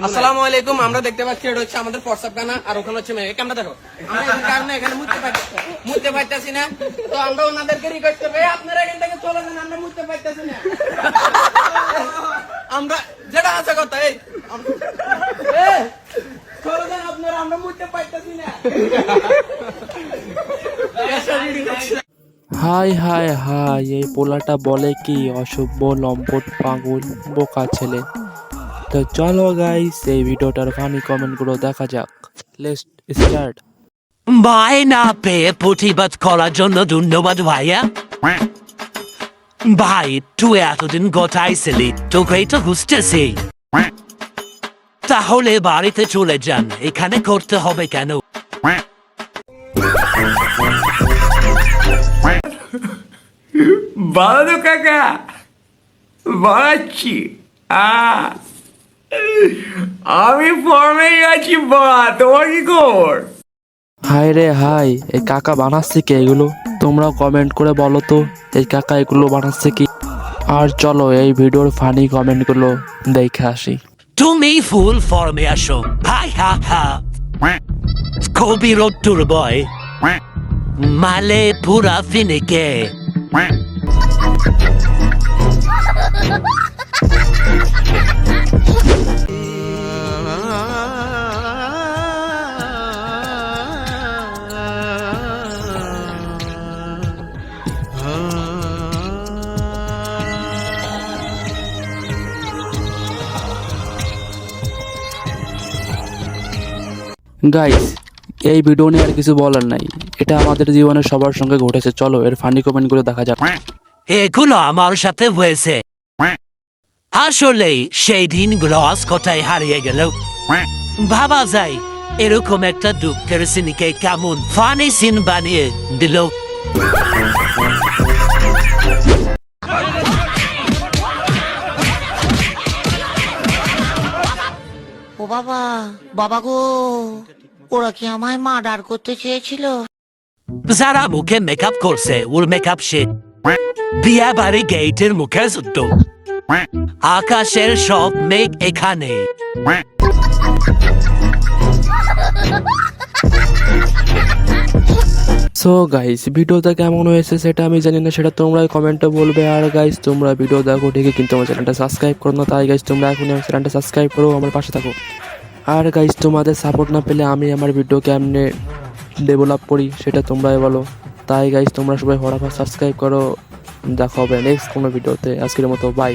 আসসালামু আলাইকুম। আমরা দেখতে পাচ্ছি এটা হচ্ছে আমাদের হোয়াটসঅ্যাপ গানা, আর ওখানে হচ্ছে মেয়ে। ক্যামেরা দেখো, আমরা এখানে কারণে এখানে মুছতে পারতেছি না, তো আমরা ওনাদেরকে রিকোয়েস্ট করবো আপনারা এখান থেকে চলে যান, আমরা মুছতে পারতেছি না। আমরা যেটা আছে কথা এই চলে যান আপনারা, আমরা মুছতে পারতেছি না। হাই হাই হাই, এই পোলাটা বলে কি অসভ্য লম্পট পাগল বোকা ছেলে। তো চলো গাইস এই ভিডিওটার ফানি কমেন্ট গুলো দেখা যাক। Let's start. ভাই না পেয়ে প্রতিবাদ করার জন্য ধন্যবাদ ভাইয়া। ভাই তুই এতদিন গোটাইছিলি, তোকেই তো বুঝতেছি। তাহলে বাড়িতে চলে যান, এখানে করতে হবে কেন? বলো কাকা, বলাচ্ছি। আমি ফর্মে আছি বলা, তোমার কি খবর? হাই রে হাই, এই কাকা বানাচ্ছে কি এগুলো? তোমরাও কমেন্ট করে বলো তো এই কাকা এগুলো বানাচ্ছে কি। আর চলো এই ভিডিওর ফানি কমেন্ট গুলো দেখে আসি। তুমি ফুল ফর্মে আসো। হাই হা হা, কবি রোদ্দুর বয় মালে পুরা ফিনিকে। গাইস এই ভিডিও নিয়ে আর কিছু বলার নাই, এটা আমাদের জীবনে সবার সঙ্গে ঘটেছে। চলো এর ফানি কমেন্ট গুলো দেখা যাক। এগুলো আমার সাথে হয়েছে। আসলেই সেই দিনগুলো আজ কোথায় হারিয়ে গেল। ভাবা যায় এরকম একটা দুঃখের সিনকে কেমন ফানি সিন বানিয়ে দিল। ও বাবা, বাবা গো, ওরা কি আমায় মার্ডার করতে চেয়েছিল? যারা মুখে মেকআপ করছে ওর মেকআপ সে বিয়া বাড়ি গেটের মুখে যুদ্ধ। আকাশের সব মেঘ এখানে। সো গাইস ভিডিওটা কেমন হয়েছে সেটা আমি জানি না, সেটা তোমরা কমেন্টে বলবে। আর গাইস তোমরা ভিডিও দেখো ঠিকই, কিন্তু আমার চ্যানেলটা সাবস্ক্রাইব করো না। তাই গাইস তোমরা এখন আমার চ্যানেলটা সাবস্ক্রাইব করো, আমার পাশে থাকো। আর গাইস তোমাদের সাপোর্ট না পেলে আমি আমার ভিডিও কেমনে ডেভেলপ করি সেটা তোমরাই বলো। তাই গাইস তোমরা সবাই ফটাফট সাবস্ক্রাইব করো। দেখা হবে নেক্সট কোনো ভিডিওতে। আজকের মতো বাই।